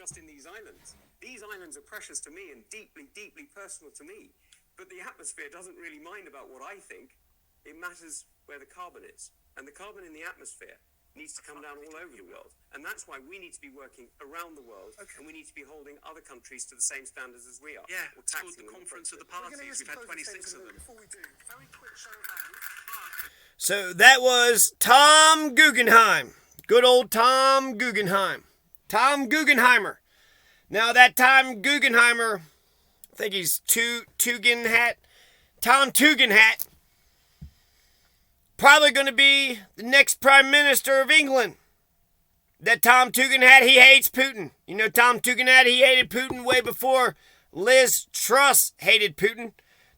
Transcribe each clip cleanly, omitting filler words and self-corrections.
just in these islands. These islands are precious to me and deeply, deeply personal to me. But the atmosphere doesn't really mind about what I think. It matters where the carbon is. And the carbon in the atmosphere needs to come down all over the world. And that's why we need to be working around the world, and we need to be holding other countries to the same standards as we are. Yeah, it's called the Conference of the Parties. We've had 26 of them. Before we do, very quick show of hands. So that was Tom Guggenheim. Good old Tom Guggenheim. Tom Guggenheimer. Now that Tom Guggenheimer, I think he's Tugendhat. Tom Tugendhat. Probably going to be the next Prime Minister of England. That Tom Tugendhat, he hates Putin. You know Tom Tugendhat, he hated Putin way before Liz Truss hated Putin.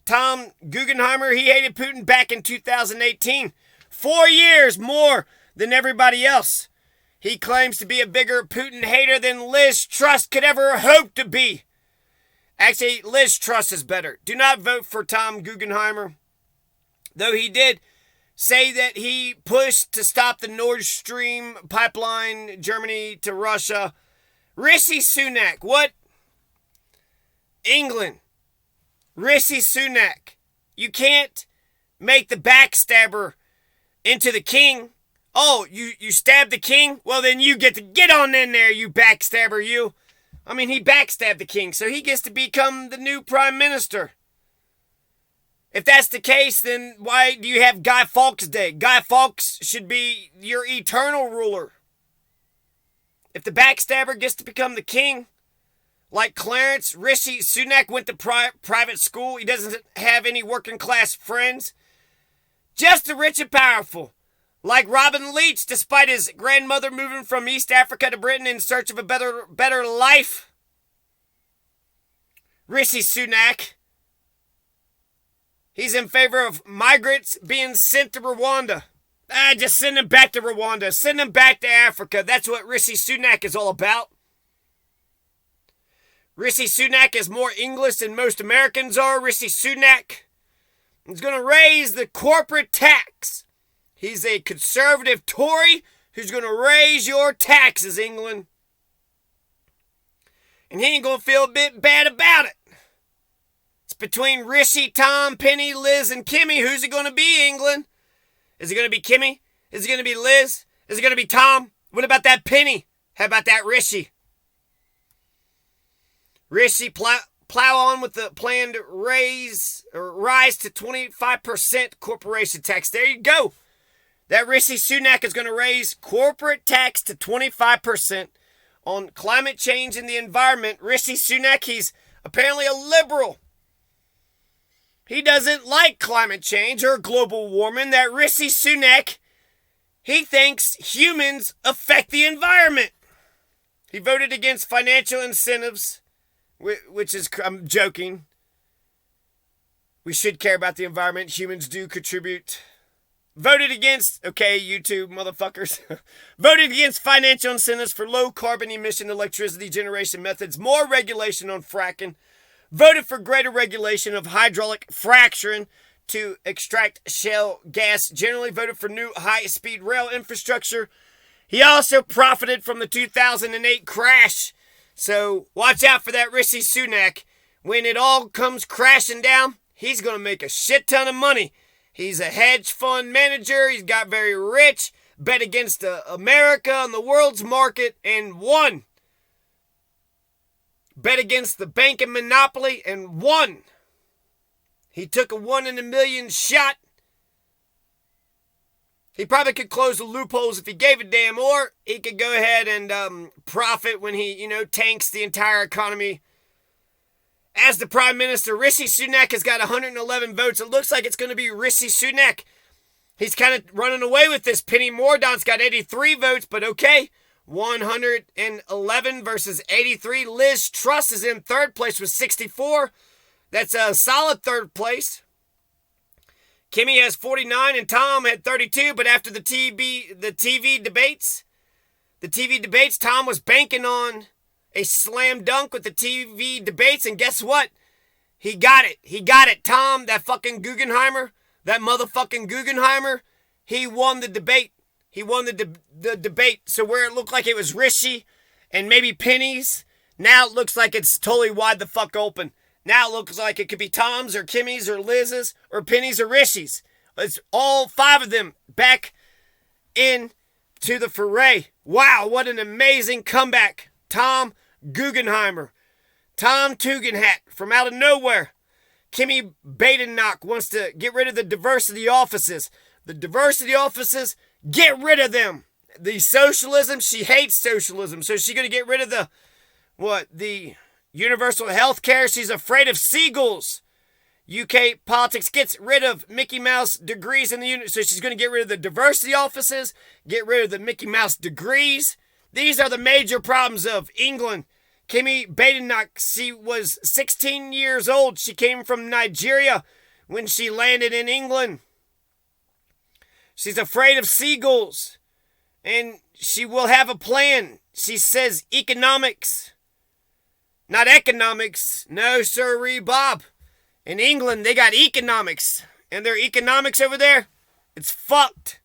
Tom Guggenheimer, he hated Putin back in 2018. 4 years more than everybody else. He claims to be a bigger Putin hater than Liz Truss could ever hope to be. Actually, Liz Truss is better. Do not vote for Tom Guggenheimer. Though he did say that he pushed to stop the Nord Stream pipeline, Germany to Russia. Rishi Sunak, what? England. Rishi Sunak. You can't make the backstabber into the king. Oh, you stabbed the king? Well, then you get to get on in there, you backstabber, you. I mean, he backstabbed the king, so he gets to become the new prime minister. If that's the case, then why do you have Guy Fawkes Day? Guy Fawkes should be your eternal ruler. If the backstabber gets to become the king, like Clarence, Rishi Sunak went to private school. He doesn't have any working class friends. Just the rich and powerful. Like Robin Leach, despite his grandmother moving from East Africa to Britain in search of a better life. Rishi Sunak. He's in favor of migrants being sent to Rwanda. Just send them back to Rwanda. Send them back to Africa. That's what Rishi Sunak is all about. Rishi Sunak is more English than most Americans are. Rishi Sunak is going to raise the corporate tax. He's a conservative Tory who's going to raise your taxes, England. And he ain't going to feel a bit bad about it. It's between Rishi, Tom, Penny, Liz, and Kemi. Who's it going to be, England? Is it going to be Kemi? Is it going to be Liz? Is it going to be Tom? What about that Penny? How about that Rishi? Rishi plow on with the planned rise to 25% corporation tax. There you go. That Rishi Sunak is going to raise corporate tax to 25% on climate change and the environment. Rishi Sunak, he's apparently a liberal. He doesn't like climate change or global warming. That Rishi Sunak, he thinks humans affect the environment. He voted against financial incentives, which is, I'm joking. We should care about the environment. Humans do contribute. Voted against, okay, YouTube motherfuckers. Voted against financial incentives for low carbon emission electricity generation methods. More regulation on fracking. Voted for greater regulation of hydraulic fracturing to extract shale gas. Generally voted for new high-speed rail infrastructure. He also profited from the 2008 crash. So watch out for that Rishi Sunak. When it all comes crashing down, he's going to make a shit ton of money. He's a hedge fund manager. He's got very rich. Bet against America on the world's market and won. Bet against the banking monopoly and won. He took a 1 in a million shot. He probably could close the loopholes if he gave a damn, or he could go ahead and profit when he, tanks the entire economy. As the Prime Minister, Rishi Sunak has got 111 votes. It looks like it's going to be Rishi Sunak. He's kind of running away with this. Penny Mordaunt's got 83 votes, but okay. 111 versus 83. Liz Truss is in third place with 64. That's a solid third place. Kemi has 49 and Tom had 32, but after the TV debates, Tom was banking on a slam dunk with the TV debates, and guess what? He got it. Tom, that fucking Guggenheimer, that motherfucking Guggenheimer, he won the debate. He won the debate. So where it looked like it was Rishi and maybe Penny's Now it looks like it's totally wide the fuck open. Now it looks like it could be Tom's or Kemi's or Liz's or Penny's or Rishi's. It's all 5 of them back in to the foray. Wow, what an amazing comeback. Tom Guggenheimer. Tom Tugendhat from out of nowhere. Kemi Badenoch wants to get rid of the diversity offices. The diversity offices, get rid of them. The socialism, she hates socialism. So she's going to get rid of the universal health care. She's afraid of seagulls. UK politics gets rid of Mickey Mouse degrees in the unit. So she's going to get rid of the diversity offices, get rid of the Mickey Mouse degrees. These are the major problems of England. Kemi Badenoch, she was 16 years old. She came from Nigeria when she landed in England. She's afraid of seagulls. And she will have a plan. She says economics. Not economics. No, sirree, Bob. In England, they got economics. And their economics over there, it's fucked.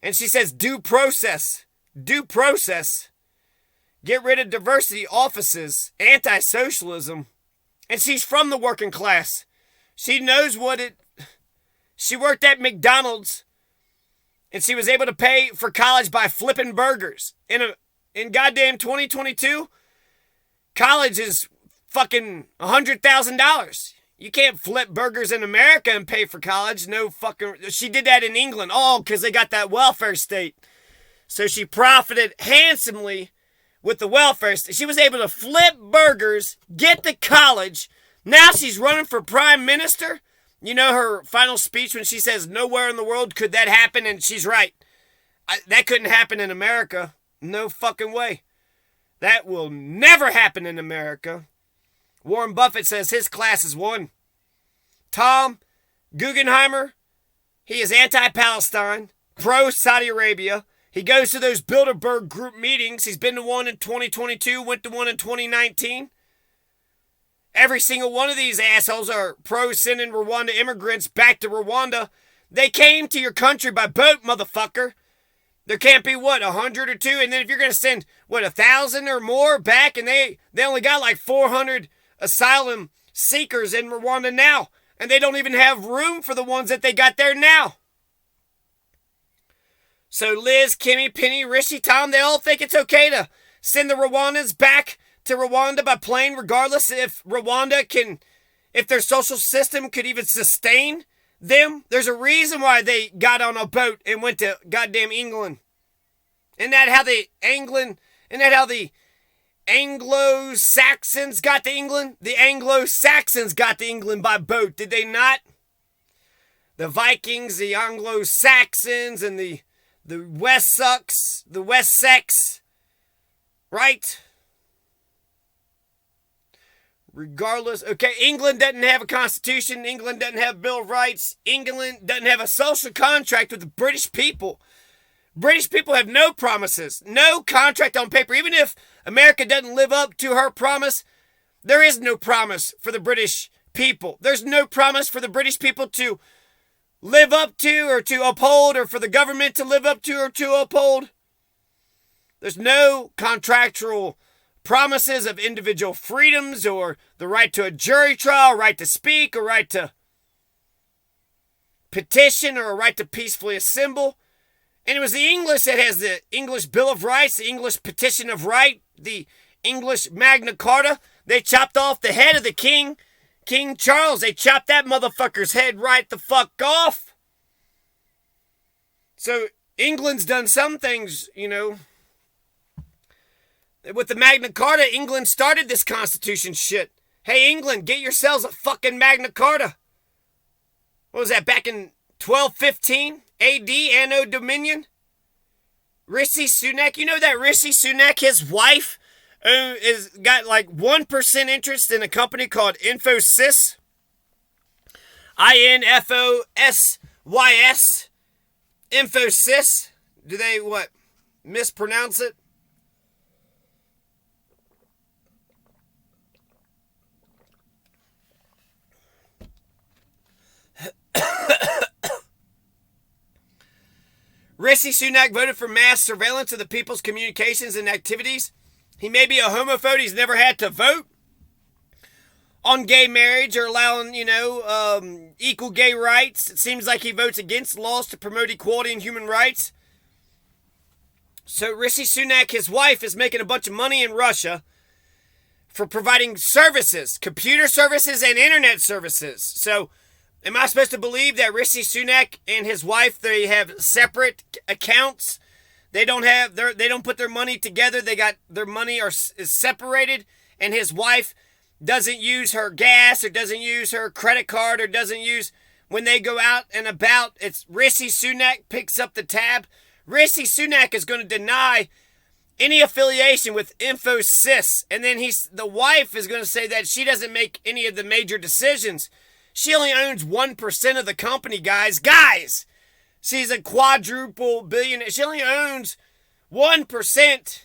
And she says due process. Due process. Get rid of diversity offices. Anti-socialism. And she's from the working class. She knows what it... She worked at McDonald's. And she was able to pay for college by flipping burgers. In goddamn 2022, college is fucking $100,000. You can't flip burgers in America and pay for college. No fucking... She did that in England. Oh, because they got that welfare state. So she profited handsomely with the welfare state. She was able to flip burgers, get to college. Now she's running for prime minister. You know her final speech when she says, nowhere in the world could that happen, and she's right. That couldn't happen in America. No fucking way. That will never happen in America. Warren Buffett says his class is won. Tom Guggenheimer, he is anti-Palestine, pro-Saudi Arabia. He goes to those Bilderberg group meetings. He's been to one in 2022, went to one in 2019. Every single one of these assholes are pro-sending Rwanda immigrants back to Rwanda. They came to your country by boat, motherfucker. There can't be, 100 or 2? And then if you're going to send, 1,000 or more back, and they only got like 400 asylum seekers in Rwanda now. And they don't even have room for the ones that they got there now. So Liz, Kemi, Penny, Rishi, Tom, they all think it's okay to send the Rwandans back to Rwanda by plane, regardless if their social system could even sustain them. There's a reason why they got on a boat and went to goddamn England. Isn't that how the Anglo-Saxons got to England? The Anglo-Saxons got to England by boat, did they not? The Vikings, the Anglo-Saxons, and the Wessex, right? Regardless, okay, England doesn't have a constitution. England doesn't have a Bill of Rights. England doesn't have a social contract with the British people. British people have no promises, no contract on paper. Even if America doesn't live up to her promise, there is no promise for the British people. There's no promise for the British people to live up to or to uphold, or for the government to live up to or to uphold. There's no contractual promises of individual freedoms or the right to a jury trial, right to speak, or right to petition, or a right to peacefully assemble. And it was the English that has the English Bill of Rights, the English Petition of Right, the English Magna Carta. They chopped off the head of the king, King Charles. They chopped that motherfucker's head right the fuck off. So England's done some things, With the Magna Carta, England started this Constitution shit. Hey, England, get yourselves a fucking Magna Carta. What was that, back in 1215 AD, Anno Dominion? Rishi Sunak, you know that Rishi Sunak, his wife, is got like 1% interest in a company called Infosys. INFOSYS. Infosys. Do they, mispronounce it? Rishi Sunak voted for mass surveillance of the people's communications and activities. He may be a homophobe. He's never had to vote on gay marriage or allowing, equal gay rights. It seems like he votes against laws to promote equality and human rights. So Rishi Sunak, his wife, is making a bunch of money in Russia for providing services, computer services and internet services. So am I supposed to believe that Rishi Sunak and his wife, they have separate accounts? They don't put their money together. They got their money is separated, and his wife doesn't use her gas or doesn't use her credit card or doesn't use, when they go out and about, it's Rishi Sunak picks up the tab. Rishi Sunak is going to deny any affiliation with Infosys, and then the wife is going to say that she doesn't make any of the major decisions. She only owns 1% of the company, guys. Guys! She's a quadruple billionaire. She only owns 1%.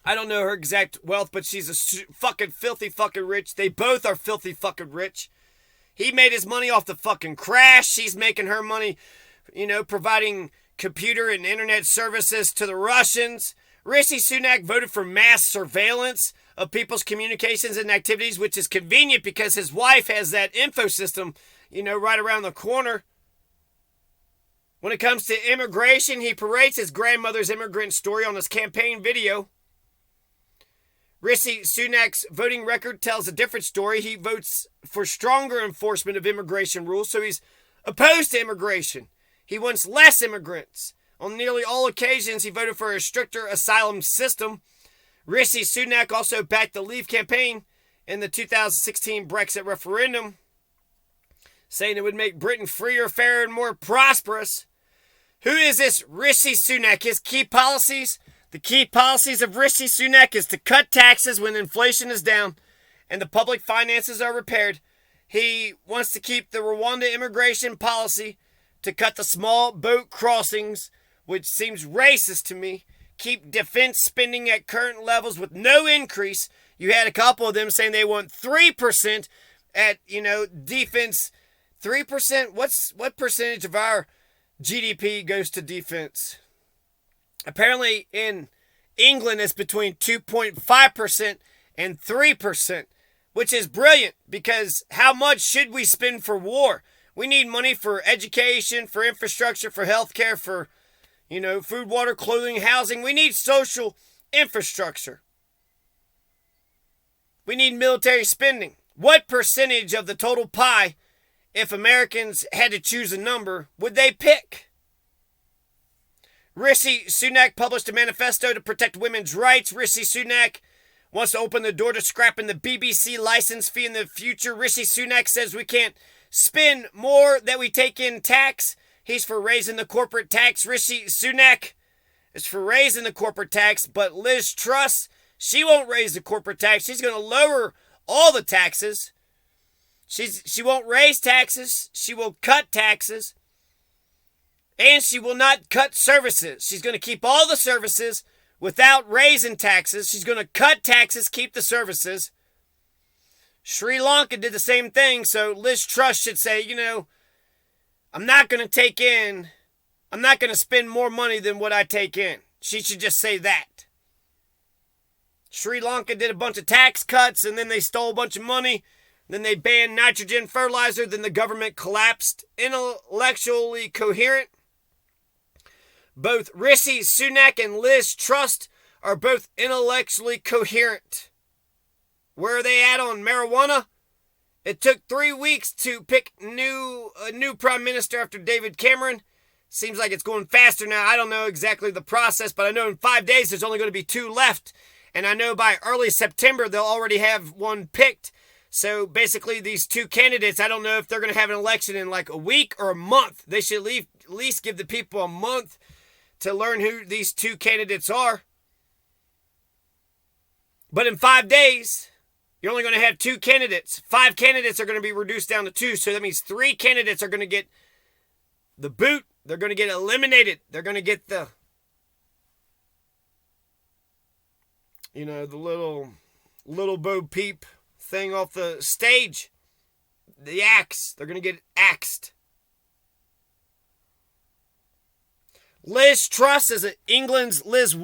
I don't know her exact wealth, but she's a fucking filthy fucking rich. They both are filthy fucking rich. He made his money off the fucking crash. She's making her money, providing computer and internet services to the Russians. Rishi Sunak voted for mass surveillance of people's communications and activities, which is convenient because his wife has that info system, right around the corner. When it comes to immigration, he parades his grandmother's immigrant story on his campaign video. Rishi Sunak's voting record tells a different story. He votes for stronger enforcement of immigration rules, so he's opposed to immigration. He wants less immigrants. On nearly all occasions, he voted for a stricter asylum system. Rishi Sunak also backed the Leave campaign in the 2016 Brexit referendum, saying it would make Britain freer, fairer, and more prosperous. Who is this Rishi Sunak? His key policies? The key policies of Rishi Sunak is to cut taxes when inflation is down and the public finances are repaired. He wants to keep the Rwanda immigration policy, to cut the small boat crossings, which seems racist to me. Keep defense spending at current levels with no increase. You had a couple of them saying they want 3% at, defense. 3%? What percentage of our GDP goes to defense? Apparently in England it's between 2.5% and 3%, which is brilliant because how much should we spend for war? We need money for education, for infrastructure, for healthcare, for, food, water, clothing, housing. We need social infrastructure. We need military spending. What percentage of the total pie, if Americans had to choose a number, would they pick? Rishi Sunak published a manifesto to protect women's rights. Rishi Sunak wants to open the door to scrapping the BBC license fee in the future. Rishi Sunak says we can't spend more that we take in tax. He's for raising the corporate tax. Rishi Sunak is for raising the corporate tax, but Liz Truss, she won't raise the corporate tax. She's going to lower all the taxes. She won't raise taxes. She will cut taxes. And she will not cut services. She's going to keep all the services without raising taxes. She's going to cut taxes, keep the services. Sri Lanka did the same thing, so Liz Truss should say, I'm not going to spend more money than what I take in. She should just say that. Sri Lanka did a bunch of tax cuts, and then they stole a bunch of money. Then they banned nitrogen fertilizer. Then the government collapsed. Intellectually coherent. Both Rishi Sunak and Liz Truss are both intellectually coherent. Where are they at on marijuana? It took 3 weeks to pick a new prime minister after David Cameron. Seems like it's going faster now. I don't know exactly the process, but I know in 5 days there's only going to be 2 left. And I know by early September they'll already have one picked. So basically these 2 candidates, I don't know if they're going to have an election in like a week or a month. They should at least give the people a month to learn who these 2 candidates are. But in 5 days, you're only going to have 2 candidates. 5 candidates are going to be reduced down to 2. So that means 3 candidates are going to get the boot. They're going to get eliminated. They're going to get the little Bo Peep thing off the stage. The axe. They're going to get axed. Liz Truss is England's Liz